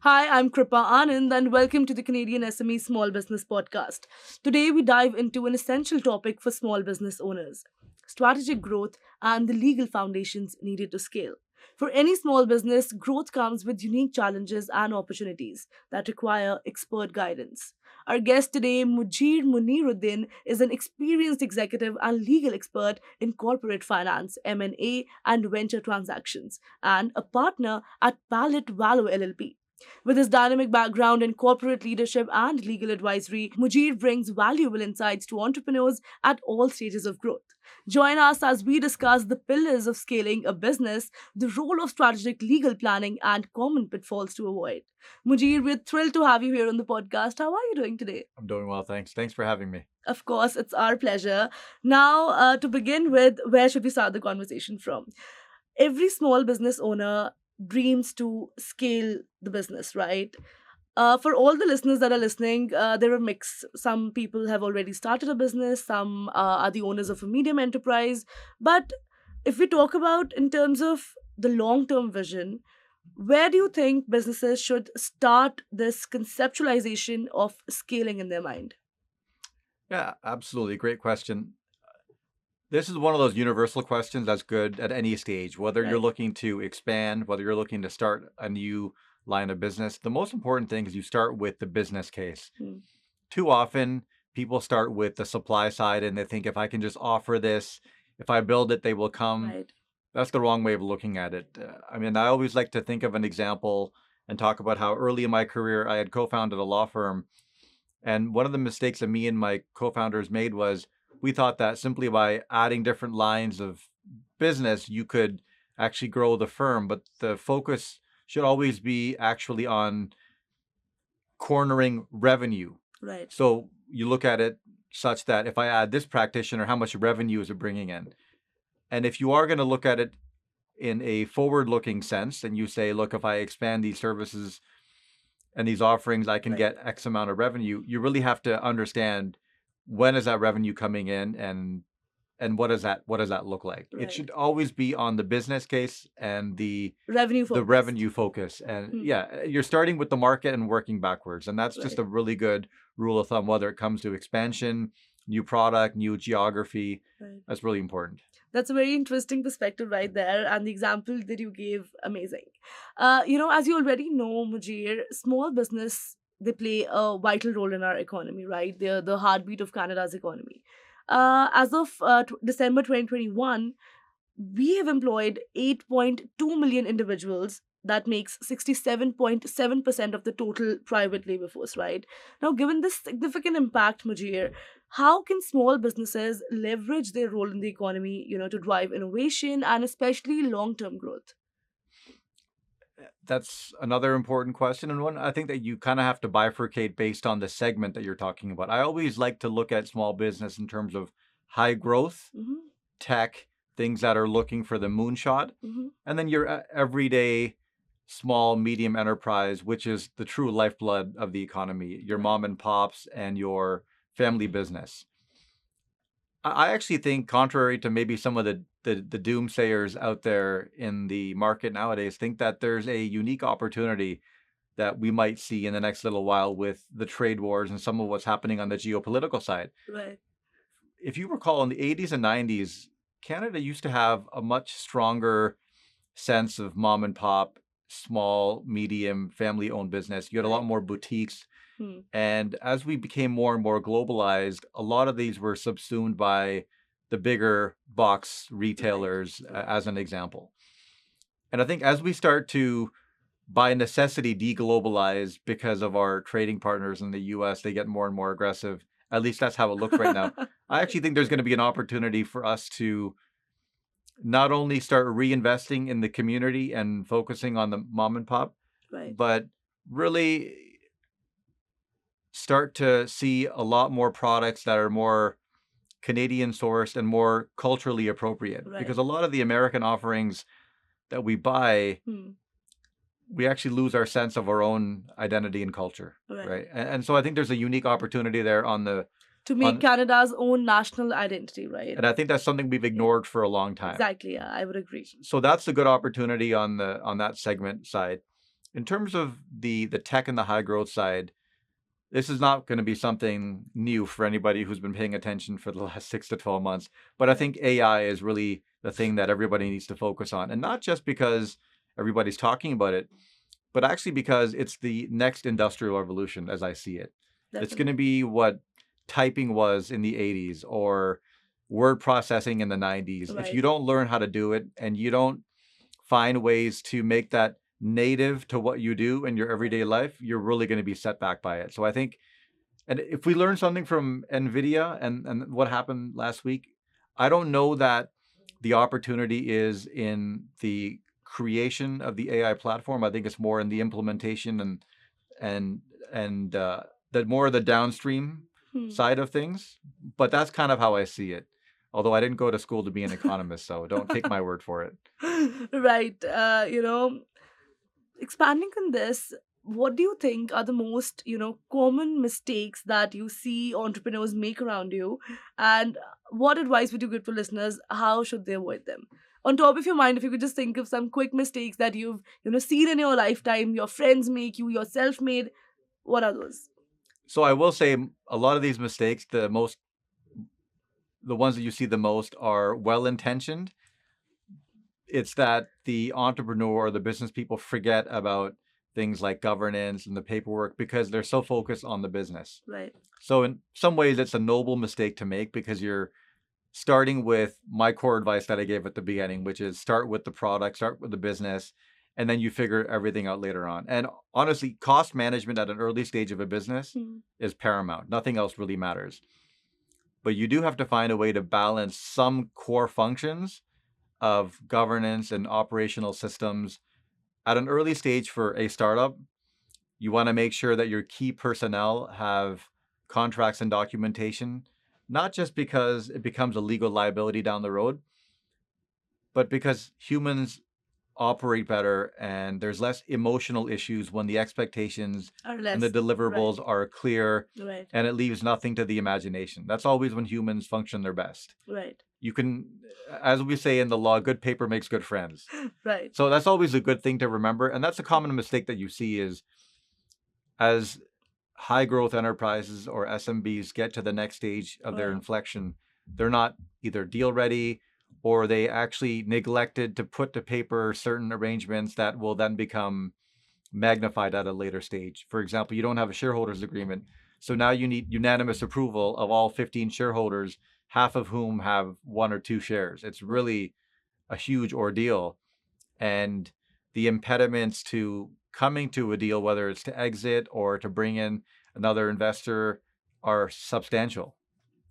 Hi, I'm Kripa Anand, and welcome to the Canadian SME Small Business Podcast. Today, we dive into an essential topic for small business owners: strategic growth and the legal foundations needed to scale. For any small business, growth comes with unique challenges and opportunities that require expert guidance. Our guest today, Mujir Muneeruddin, is an experienced executive and legal expert in corporate finance, M&A, and venture transactions, and a partner at Pallett Valo LLP. With his dynamic background in corporate leadership and legal advisory, Mujir brings valuable insights to entrepreneurs at all stages of growth. Join us as we discuss the pillars of scaling a business, the role of strategic legal planning, and common pitfalls to avoid. Mujir, we're thrilled to have you here on the podcast. How are you doing today? I'm doing well, thanks. Thanks for having me. Of course, it's our pleasure. Now, to begin with, where should we start the conversation from? Every small business owner dreams to scale the business, right? For all the listeners that are listening, there are mix. Some people have already started a business, some are the owners of a medium enterprise. But if we talk about in terms of the long term vision, where do you think businesses should start this conceptualization of scaling in their mind? Yeah, absolutely. Great question. This is one of those universal questions that's good at any stage, whether you're Right. looking to expand, whether you're looking to start a new line of business. The most important thing is you start with the business case. Hmm. Too often, people start with the supply side and they think if I can just offer this, if I build it, they will come. Right. That's the wrong way of looking at it. I always like to think of an example and talk about how early in my career I had co founded a law firm. And one of the mistakes that me and my co-founders made was we thought that simply by adding different lines of business, you could actually grow the firm. But the focus should always be actually on cornering revenue. Right. So you look at it such that if I add this practitioner, how much revenue is it bringing in? And if you are going to look at it in a forward-looking sense, and you say, look, if I expand these services and these offerings, I can Right. get X amount of revenue. You really have to understand when is that revenue coming in and what does that look like? It Right. should always be on the business case and the Revenue the focused. revenue focus. And Hmm. yeah, you're starting with the market and working backwards. And that's just Right. a really good rule of thumb, whether it comes to expansion, new product, new geography. Right. That's really important. That's a very interesting perspective right there, and the example that you gave, amazing. As you already know, Mujir, small business, they play a vital role in our economy, right? They're the heartbeat of Canada's economy. As of December 2021, we have employed 8.2 million individuals. That makes 67.7% of the total private labor force, right? Now, given this significant impact, Mujir, how can small businesses leverage their role in the economy, to drive innovation and especially long-term growth? That's another important question, and one I think that you kind of have to bifurcate based on the segment that you're talking about. I always like to look at small business in terms of high growth, Mm-hmm. tech, things that are looking for the moonshot, Mm-hmm. and then your everyday small, medium enterprise, which is the true lifeblood of the economy, your Right. mom and pops and your family business. I actually think, contrary to maybe some of the doomsayers out there in the market nowadays, think that there's a unique opportunity that we might see in the next little while with the trade wars and some of what's happening on the geopolitical side. Right. If you recall, in the 80s and 90s, Canada used to have a much stronger sense of mom and pop, small, medium, family owned business. You had a lot Right. more boutiques. Hmm. And as we became more and more globalized, a lot of these were subsumed by the bigger box Right. retailers, as an example. And I think as we start to, by necessity, deglobalize because of our trading partners in the US, they get more and more aggressive. At least that's how it looks right now. I Right. actually think there's going to be an opportunity for us to not only start reinvesting in the community and focusing on the mom and pop, Right. but really start to see a lot more products that are more Canadian sourced and more culturally appropriate. Right. Because a lot of the American offerings that we buy, Hmm. we actually lose our sense of our own identity and culture, Right. right? And so I think there's a unique opportunity there To make on, Canada's own national identity, right? and I think that's something we've Yeah. ignored for a long time. Exactly. Yeah, I would agree. So that's a good opportunity on that segment side. In terms of the tech and the high growth side, this is not going to be something new for anybody who's been paying attention for the last 6 to 12 months. But I Right. think AI is really the thing that everybody needs to focus on. And not just because everybody's talking about it, but actually because it's the next industrial revolution as I see it. It's going to Definitely. be what typing was in the 80s or word processing in the 90s. If you Right. don't learn how to do it and you don't find ways to make that native to what you do in your Right. everyday life, you're really going to be set back by it. So I think, and if we learn something from Nvidia and what happened last week, I don't know that the opportunity is in the creation of the AI platform. I think it's more in the implementation and and the more the downstream Hmm. side of things. But that's kind of how I see it. Although I didn't go to school to be an economist, so don't take my word for it. Right. Expanding on this, what do you think are the most, common mistakes that you see entrepreneurs make around you? And what advice would you give to listeners? How should they avoid them? On top of your mind, if you could just think of some quick mistakes that you've, seen in your lifetime, your friends make, you yourself made, what are those? So I will say a lot of these mistakes, the ones that you see the most are well intentioned. It's that the entrepreneur or the business people forget about things like governance and the paperwork because they're so focused on the business. Right. So in some ways, it's a noble mistake to make because you're starting with my core advice that I gave at the beginning, which is start with the product, start with the business, and then you figure everything out later on. And honestly, cost management at an early stage of a business Hmm. is paramount. Nothing else really matters. But you do have to find a way to balance some core functions of governance and operational systems at an early stage for a startup. You want to make sure that your key personnel have contracts and documentation, not just because it becomes a legal liability down the road, but because humans operate better and there's less emotional issues when the expectations Or and the less. Right. deliverables are clear Right. and it leaves nothing to the imagination. That's always when humans function their best. Right. You can, as we say in the law, good paper makes good friends. Right. So that's always a good thing to remember. And that's a common mistake that you see is as high growth enterprises or SMBs get to the next stage of their Right. inflection, they're not either deal ready or they actually neglected to put to paper certain arrangements that will then become magnified at a later stage. For example, you don't have a shareholders agreement. So now you need unanimous approval of all 15 shareholders, half of whom have one or two shares. It's really a huge ordeal. And the impediments to coming to a deal, whether it's to exit or to bring in another investor, are substantial.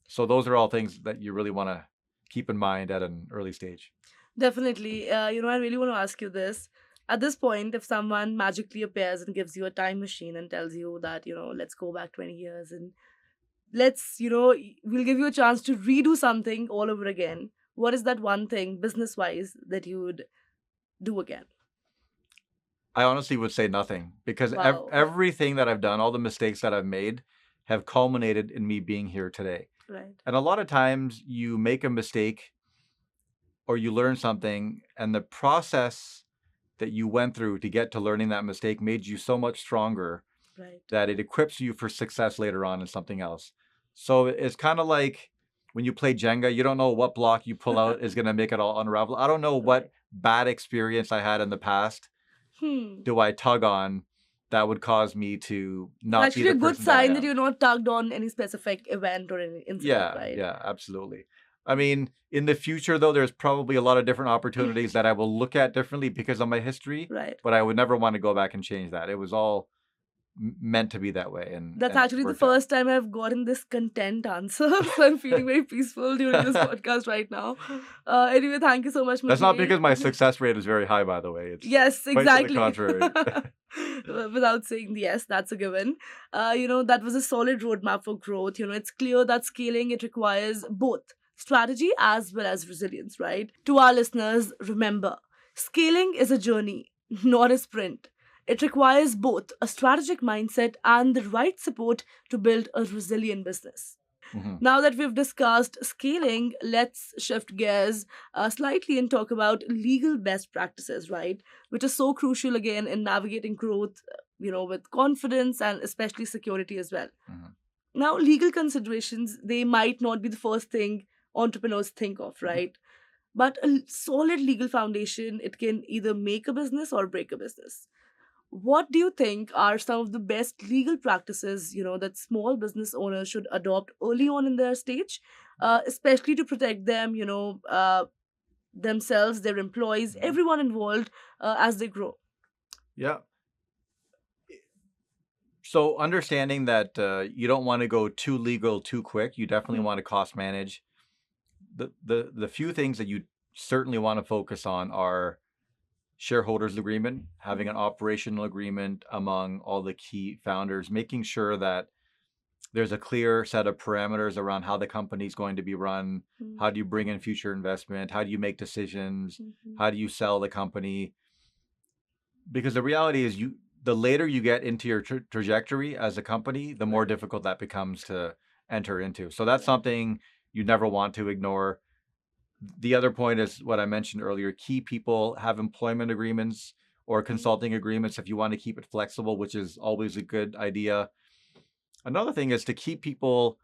So those are all things that you really want to keep in mind at an early stage. Definitely. I really want to ask you this. At this point, if someone magically appears and gives you a time machine and tells you that, let's go back 20 years and we'll give you a chance to redo something all over again, what is that one thing, business wise, that you would do again? I honestly would say nothing because Wow. everything that I've done, all the mistakes that I've made, have culminated in me being here today. Right. And a lot of times you make a mistake or you learn something, and the process that you went through to get to learning that mistake made you so much stronger Right. that it equips you for success later on in something else. So it's kind of like when you play Jenga, you don't know what block you pull out is going to make it all unravel. I don't know what Right. bad experience I had in the past Hmm. do I tug on that would cause me to It's not be actually the a good person that I sign that am. you're not tugged on any specific event or any incident, Yeah, right? yeah, absolutely. I mean, in the future, though, there's probably a lot of different opportunities that I will look at differently because of my history, Right. but I would never want to go back and change that. It was all meant to be that way, That's and it's actually the worked out. first time I've gotten this content answer. So I'm feeling very peaceful during this podcast right now. Anyway, thank you so much, That's not Mujir. because my success rate is very high, by the way. It's Yes, quite to the exactly. contrary. Without saying yes, that's a given. That was a solid roadmap for growth. It's clear that scaling it requires both strategy as well as resilience, right? To our listeners, remember, scaling is a journey, not a sprint. It requires both a strategic mindset and the right support to build a resilient business. Mhm. Now that we've discussed scaling, let's shift gears slightly and talk about legal best practices, right? Which is so crucial again in navigating growth, with confidence and especially security as well. Mhm. Now, legal considerations, they might not be the first thing entrepreneurs think of, right? But a solid legal foundation, it can either make a business or break a business. What do you think are some of the best legal practices, that small business owners should adopt early on in their stage, especially to protect them, themselves, their employees, Mhm. everyone involved as they grow? Yeah. So understanding that you don't want to go too legal too quick, you definitely Hmm. want to cost manage. The few things that you certainly want to focus on are shareholders agreement, having Hmm. an operational agreement among all the key founders, making sure that there's a clear set of parameters around how the company is going to be run. Hmm. How do you bring in future investment? How do you make decisions? Hmm. How do you sell the company? Because the reality is, the later you get into your trajectory as a company, the more Right, difficult that becomes to enter into. So that's right. something you never want to ignore. The other point is what I mentioned earlier. Key people have employment agreements or Hmm. consulting agreements if you want to keep it flexible, which is always a good idea. Another thing is to keep people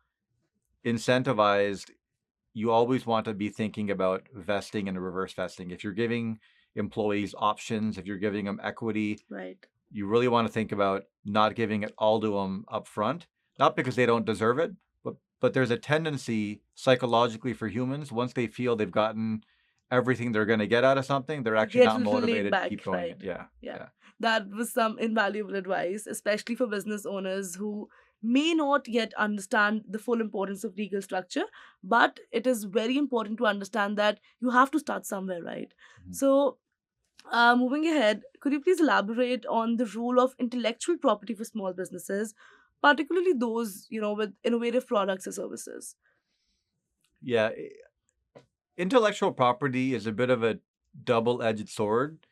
incentivized. You always want to be thinking about vesting and reverse vesting. If you're giving employees options, if you're giving them equity, Right. you really want to think about not giving it all to them up front, not because they don't deserve it, but there's a tendency psychologically for humans, once they feel they've gotten everything they're going to get out of something, they're They actually get a not little laid motivated to back, keep going it. right? Yeah. Yeah. Yeah. That was some invaluable advice, especially for business owners who may not yet understand the full importance of legal structure. But it is very important to understand that you have to start somewhere, right? Mhm. So, moving ahead, could you please elaborate on the role of intellectual property for small businesses, particularly those, with innovative products or services? Yeah. Intellectual property is a bit of a double-edged sword.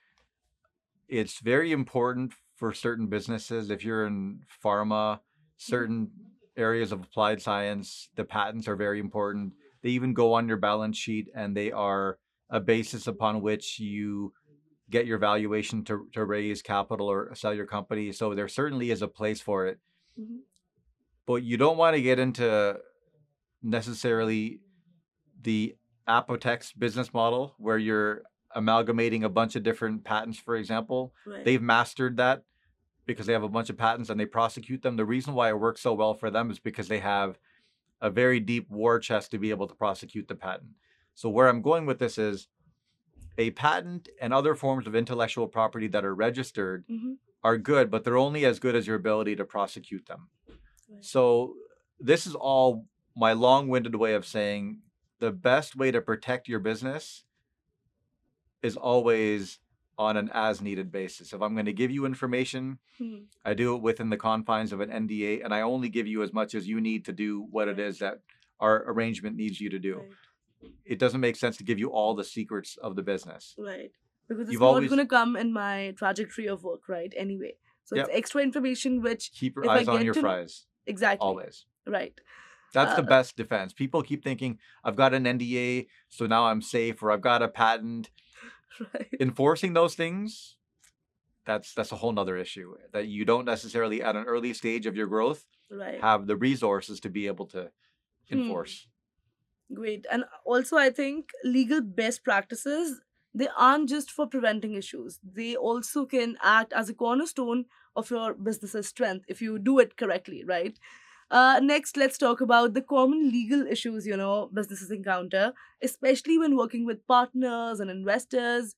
It's very important for certain businesses. If you're in pharma, Mhm. certain areas of applied science, the patents are very important. They even go on your balance sheet and they are a basis upon which you get your valuation to raise capital or sell your company. So there certainly is a place for it. Mhm. But you don't want to get into necessarily the Apotex business model where you're amalgamating a bunch of different patents, for example. Right. They've mastered that because they have a bunch of patents and they prosecute them. The reason why it works so well for them is because they have a very deep war chest to be able to prosecute the patent. So where I'm going with this is a patent and other forms of intellectual property that are registered Hmm. are good, but they're only as good as your ability to prosecute them. Right. So this is all my long-winded way of saying the best way to protect your business is always on an as needed basis. If I'm going to give you information, Hmm. I do it within the confines of an NDA, and I only give you as much as you need to do what it Right. is that our arrangement needs you to do. Right. It doesn't make sense to give you all the secrets of the business. Right. Because it's You've not going always, to come in my trajectory of work, right? Anyway. So it's yep, extra information which, keep your if I eyes on get your to know, fries, exactly. always. Right. That's Uh, the best defense. People keep thinking, I've got an NDA, so now I'm safe, or I've got a patent. right. Enforcing those things, that's a whole nother issue that you don't necessarily at an early stage of your growth Right. have the resources to be able to Hmm. enforce. Great. And also, I think legal best practices, they aren't just for preventing issues. They also can act as a cornerstone of your business's strength if you do it correctly, right? Next, let's talk about the common legal issues, businesses encounter, especially when working with partners and investors.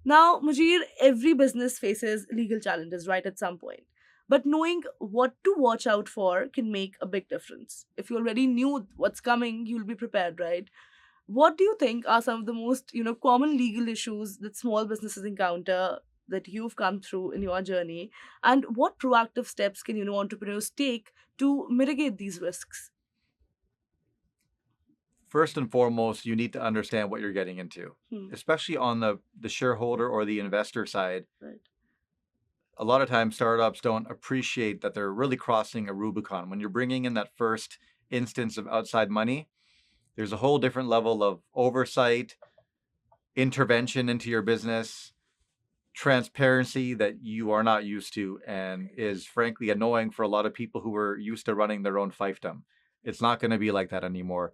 Now, Mujir, every business faces legal challenges, right, at some point. But knowing what to watch out for can make a big difference. If you already knew what's coming, you'll be prepared, right? What do you think are some of the most, common legal issues that small businesses encounter that you've come through in your journey? And what proactive steps can, entrepreneurs take to mitigate these risks? First and foremost, you need to understand what you're getting into, Hmm. especially on the shareholder or the investor side. Right. A lot of times startups don't appreciate that they're really crossing a Rubicon. When you're bringing in that first instance of outside money, there's a whole different level of oversight, intervention into your business, transparency that you are not used to, and is frankly annoying for a lot of people who are used to running their own fiefdom. It's not going to be like that anymore.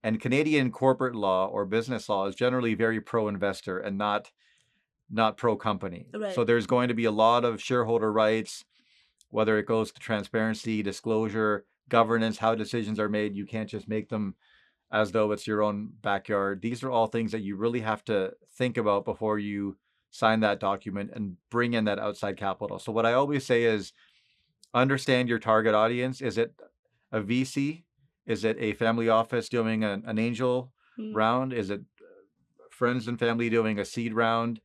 And Canadian corporate law or business law is generally very pro-investor and not pro-company. Right. So there's going to be a lot of shareholder rights, whether it goes to transparency, disclosure, governance, how decisions are made. You can't just make them as though it's your own backyard. These are all things that you really have to think about before you sign that document and bring in that outside capital. So what I always say is understand your target audience. Is it a VC? Is it a family office doing an angel round? Is it friends and family doing a seed round?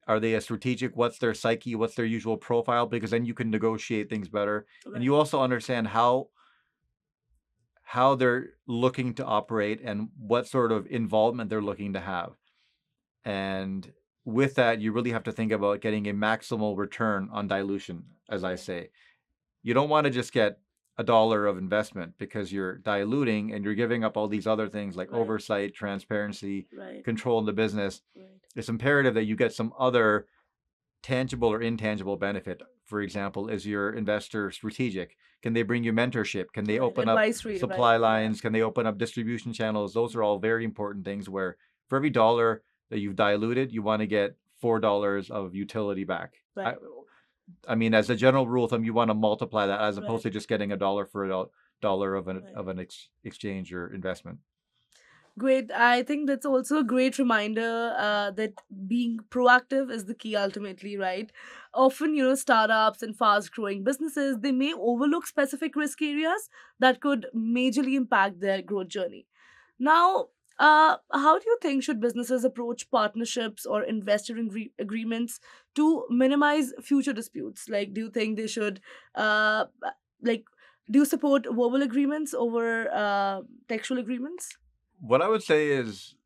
Are they a strategic? What's their psyche? What's their usual profile? Because then you can negotiate things better. Right. And you also understand how they're looking to operate and what sort of involvement they're looking to have. And with that, you really have to think about getting a maximal return on dilution, as I say. You don't want to just get $1 of investment because you're diluting and you're giving up all these other things like Right. oversight, transparency, Right. control in the business. Right. It's imperative that you get some other tangible or intangible benefit. For example, is your investor strategic? Can they bring you mentorship? Can they Right. open up Advisory, supply right. lines? Can they open up distribution channels? Those are all very important things where for every dollar that you've diluted, you want to get $4 of utility back. Right. I mean, as a general rule of thumb, you want to multiply that as opposed Right. to just getting $1 for $1 of Right. an exchange or investment. Great. I think that's also a great reminder that being proactive is the key ultimately, right? Often, startups and fast growing businesses, they may overlook specific risk areas that could majorly impact their growth journey. Now, how do you think should businesses approach partnerships or investor agreements to minimize future disputes? Like, do you think they should, like, do you support verbal agreements over textual agreements? What I would say is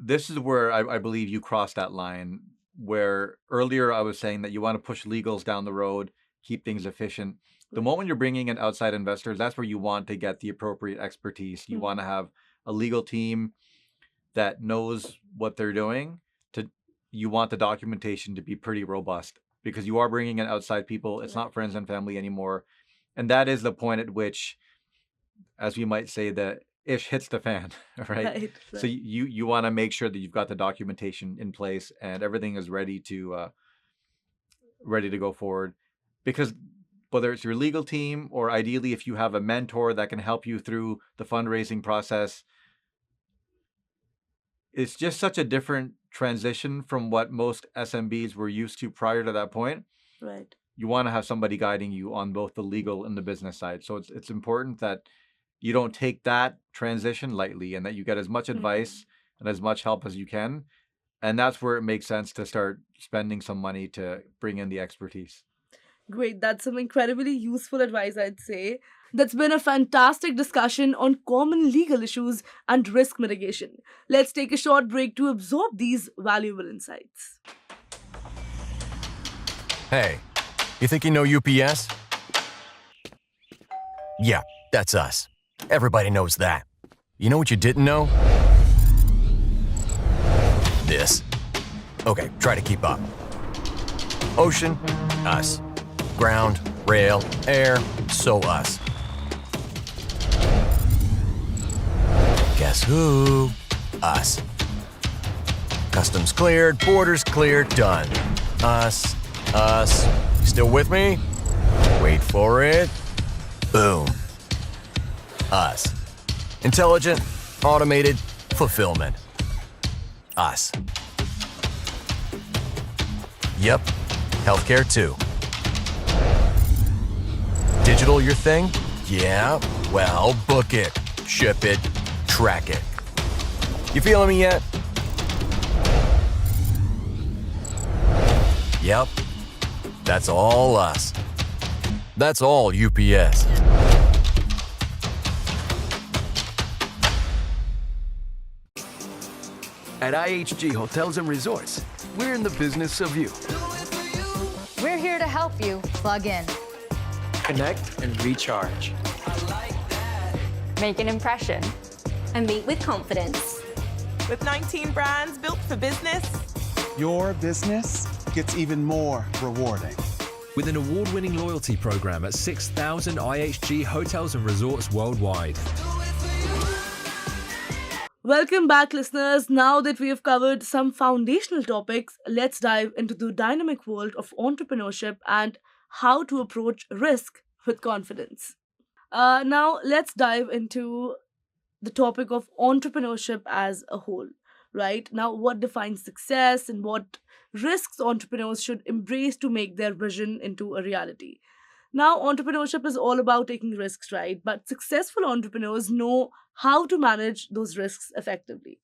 this is where I believe you cross that line, where earlier I was saying that you want to push legals down the road, keep things efficient. The moment you're bringing in outside investors, that's where you want to get the appropriate expertise. You want to have a legal team that knows what they're doing. You want the documentation to be pretty robust because you are bringing in outside people. It's not friends and family anymore. And that is the point at which, as we might say, the ish hits the fan, right? So you want to make sure that you've got the documentation in place and everything is ready to go forward. Because whether it's your legal team or ideally if you have a mentor that can help you through the fundraising process, it's just such a different transition from what most SMBs were used to prior to that point. Right. You want to have somebody guiding you on both the legal and the business side. So it's important that you don't take that transition lightly and that you get as much advice and as much help as you can. And that's where it makes sense to start spending some money to bring in the expertise. Great. That's some incredibly useful advice, I'd say. That's been a fantastic discussion on common legal issues and risk mitigation. Let's take a short break to absorb these valuable insights. Hey, you think you know UPS? Yeah, that's us. Everybody knows that. You know what you didn't know? This. Okay, try to keep up. Ocean, us. Ground, rail, air, so us. Guess who? Us. Customs cleared, borders cleared, done. Us. You still with me? Wait for it. Boom. Us. Intelligent, automated, fulfillment. Us. Yep. Healthcare too. Digital your thing? Yeah. Well, book it, ship it, track it. You feeling me yet? Yep. That's all us. That's all UPS. At IHG Hotels and Resorts, we're in the business of you. We're here to help you plug in. connect, and recharge. Make an impression. And meet with confidence. With 19 brands built for business, your business gets even more rewarding. With an award-winning loyalty program at 6,000 IHG hotels and resorts worldwide. Welcome back, listeners. Now that we have covered some foundational topics, let's dive into the dynamic world of entrepreneurship and how to approach risk with confidence. Now, let's dive into the topic of entrepreneurship as a whole, right? Now, what defines success and what risks entrepreneurs should embrace to make their vision into a reality? Now, entrepreneurship is all about taking risks, right? But successful entrepreneurs know how to manage those risks effectively.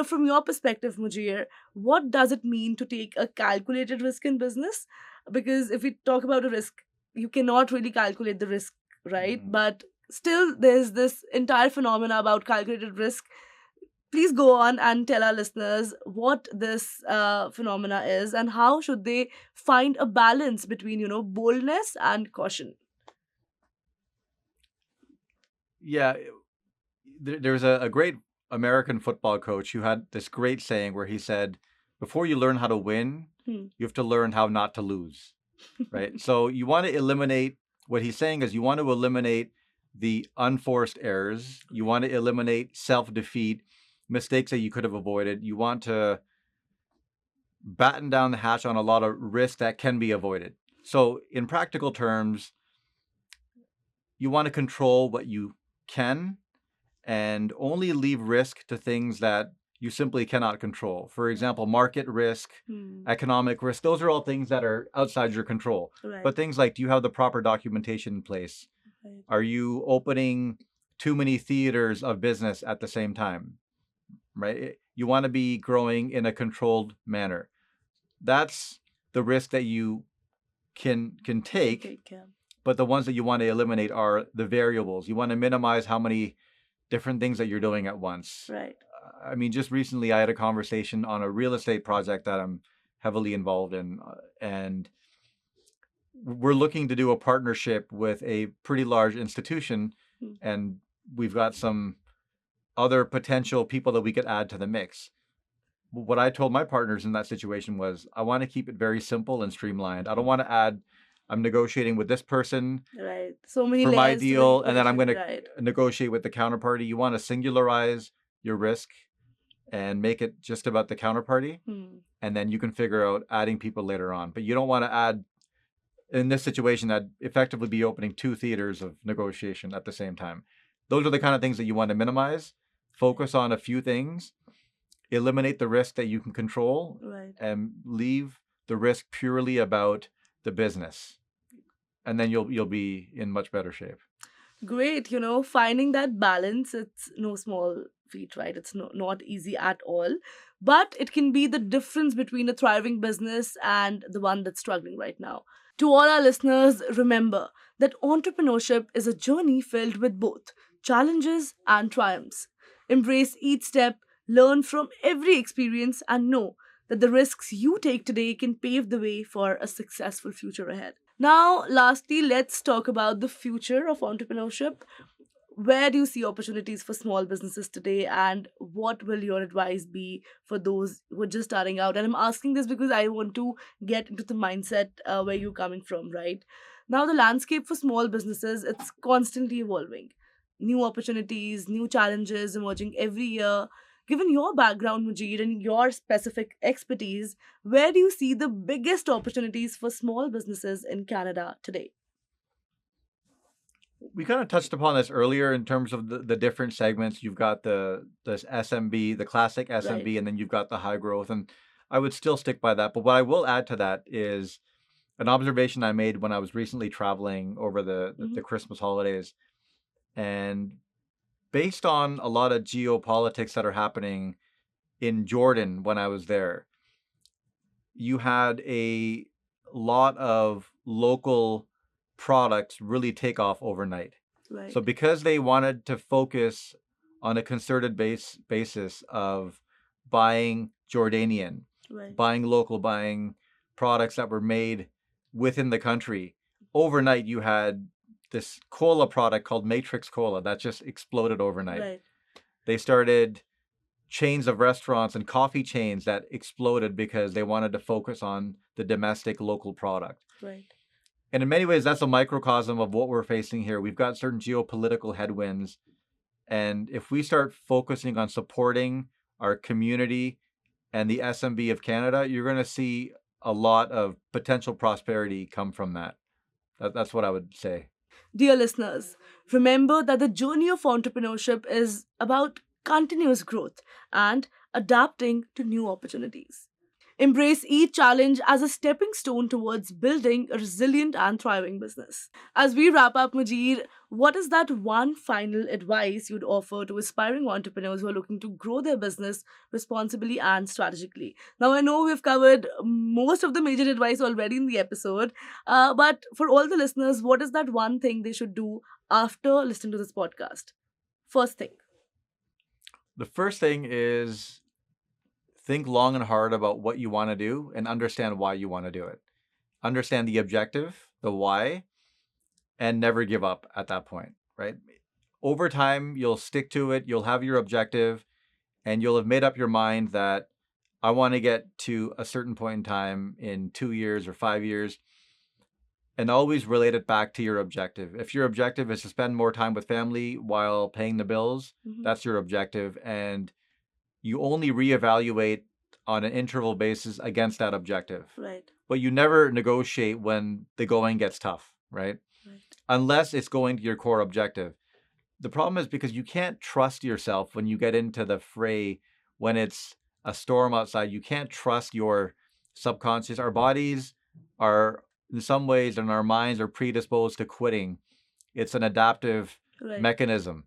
From your perspective, Mujir, what does it mean to take a calculated risk in business? Because if we talk about a risk, you cannot really calculate the risk, right? But still, there's this entire phenomena about calculated risk. Please go on and tell our listeners what this phenomena is and how should they find a balance between, boldness and caution. Yeah, there's a great American football coach who had this great saying where he said, before you learn how to win, you have to learn how not to lose, right? So you want to eliminate, what he's saying is you want to eliminate the unforced errors. You want to eliminate self-defeat, mistakes that you could have avoided. You want to batten down the hatch on a lot of risk that can be avoided. So in practical terms, you want to control what you can and only leave risk to things that you simply cannot control. For example, market risk, economic risk, those are all things that are outside your control. Right. But things like, do you have the proper documentation in place? Right. Are you opening too many theaters of business at the same time? Right? You want to be growing in a controlled manner. That's the risk that you can take, but the ones that you want to eliminate are the variables. You want to minimize how many different things that you're doing at once. Right. I mean, just recently I had a conversation on a real estate project that I'm heavily involved in, and we're looking to do a partnership with a pretty large institution, and we've got some other potential people that we could add to the mix. What I told my partners in that situation was, I want to keep it very simple and streamlined. I don't want to add, I'm negotiating with this person Right. So many for my layers to deal, the and then I'm going to equation, right. negotiate with the counterparty. You want to singularize your risk and make it just about the counterparty, and then you can figure out adding people later on. But you don't want to add, in this situation, that effectively be opening 2 theaters of negotiation at the same time. Those are the kind of things that you want to minimize. Focus on a few things, eliminate the risk that you can control, Right. and leave the risk purely about the business. And then you'll be in much better shape. Great. Finding that balance, it's no small feat, right? It's not easy at all. But it can be the difference between a thriving business and the one that's struggling right now. To all our listeners, remember that entrepreneurship is a journey filled with both challenges and triumphs. Embrace each step, learn from every experience, and know that the risks you take today can pave the way for a successful future ahead. Now, lastly, let's talk about the future of entrepreneurship. Where do you see opportunities for small businesses today, and what will your advice be for those who are just starting out? And I'm asking this because I want to get into the mindset where you're coming from, right? Now, the landscape for small businesses, it's constantly evolving. New opportunities, new challenges emerging every year. Given your background, Mujir, and your specific expertise, where do you see the biggest opportunities for small businesses in Canada today? We kind of touched upon this earlier in terms of the different segments. You've got the SMB, the classic SMB, Right. and then you've got the high growth. And I would still stick by that. But what I will add to that is an observation I made when I was recently traveling over the Christmas holidays. And based on a lot of geopolitics that are happening in Jordan when I was there, you had a lot of local products really take off overnight. Right. So because they wanted to focus on a concerted basis of buying Jordanian, Right. buying local, buying products that were made within the country, overnight you had this cola product called Matrix Cola that just exploded overnight. Right. They started chains of restaurants and coffee chains that exploded because they wanted to focus on the domestic local product. Right. And in many ways, that's a microcosm of what we're facing here. We've got certain geopolitical headwinds. And if we start focusing on supporting our community and the SMB of Canada, you're going to see a lot of potential prosperity come from that. That's what I would say. Dear listeners, remember that the journey of entrepreneurship is about continuous growth and adapting to new opportunities. Embrace each challenge as a stepping stone towards building a resilient and thriving business. As we wrap up, Mujir, what is that one final advice you'd offer to aspiring entrepreneurs who are looking to grow their business responsibly and strategically? Now, I know we've covered most of the major advice already in the episode, but for all the listeners, what is that one thing they should do after listening to this podcast? First thing. The first thing is think long and hard about what you want to do and understand why you want to do it. Understand the objective, the why, and never give up at that point, right? Over time, you'll stick to it, you'll have your objective, and you'll have made up your mind that I want to get to a certain point in time in 2 years or 5 years, and always relate it back to your objective. If your objective is to spend more time with family while paying the bills, that's your objective, and you only reevaluate on an interval basis against that objective. Right. But you never negotiate when the going gets tough, right? Unless it's going to your core objective. The problem is because you can't trust yourself when you get into the fray, when it's a storm outside. You can't trust your subconscious. Our bodies are, in some ways, and our minds are predisposed to quitting. It's an adaptive mechanism.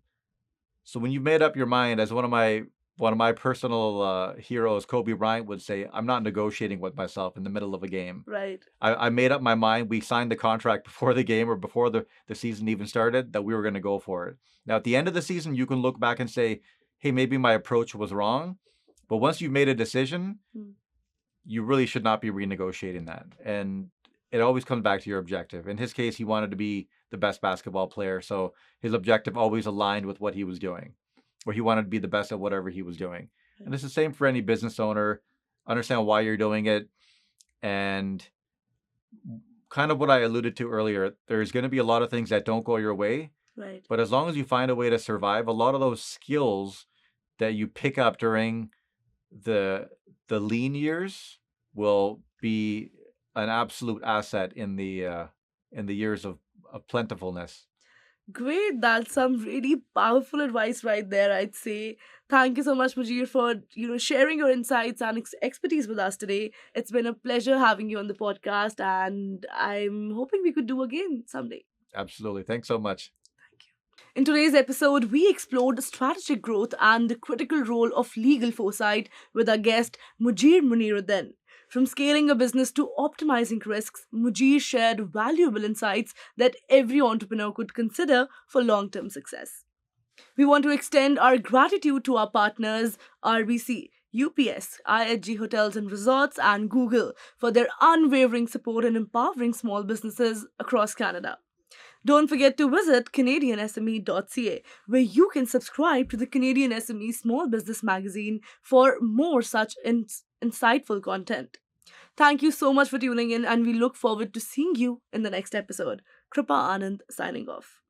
So when you've made up your mind, as one of my personal heroes, Kobe Bryant, would say, I'm not negotiating with myself in the middle of a game. Right. I made up my mind. We signed the contract before the game or before the season even started that we were going to go for it. Now, at the end of the season, you can look back and say, hey, maybe my approach was wrong. But once you've made a decision, you really should not be renegotiating that. And it always comes back to your objective. In his case, he wanted to be the best basketball player. So his objective always aligned with what he was doing, or he wanted to be the best at whatever he was doing. And it's the same for any business owner. Understand why you're doing it. And kind of what I alluded to earlier, there's going to be a lot of things that don't go your way. Right. But as long as you find a way to survive, a lot of those skills that you pick up during the lean years will be an absolute asset in the years of plentifulness. Great. That's some really powerful advice right there, I'd say. Thank you so much, Mujir, for sharing your insights and expertise with us today. It's been a pleasure having you on the podcast, and I'm hoping we could do again someday. Absolutely. Thanks so much. In today's episode, we explored strategic growth and the critical role of legal foresight with our guest, Mujir Muneeruddin. From scaling a business to optimizing risks, Mujir shared valuable insights that every entrepreneur could consider for long-term success. We want to extend our gratitude to our partners, RBC, UPS, IHG Hotels and Resorts, and Google for their unwavering support in empowering small businesses across Canada. Don't forget to visit CanadianSME.ca, where you can subscribe to the Canadian SME Small Business magazine for more such insightful content. Thank you so much for tuning in, and we look forward to seeing you in the next episode. Kripa Anand signing off.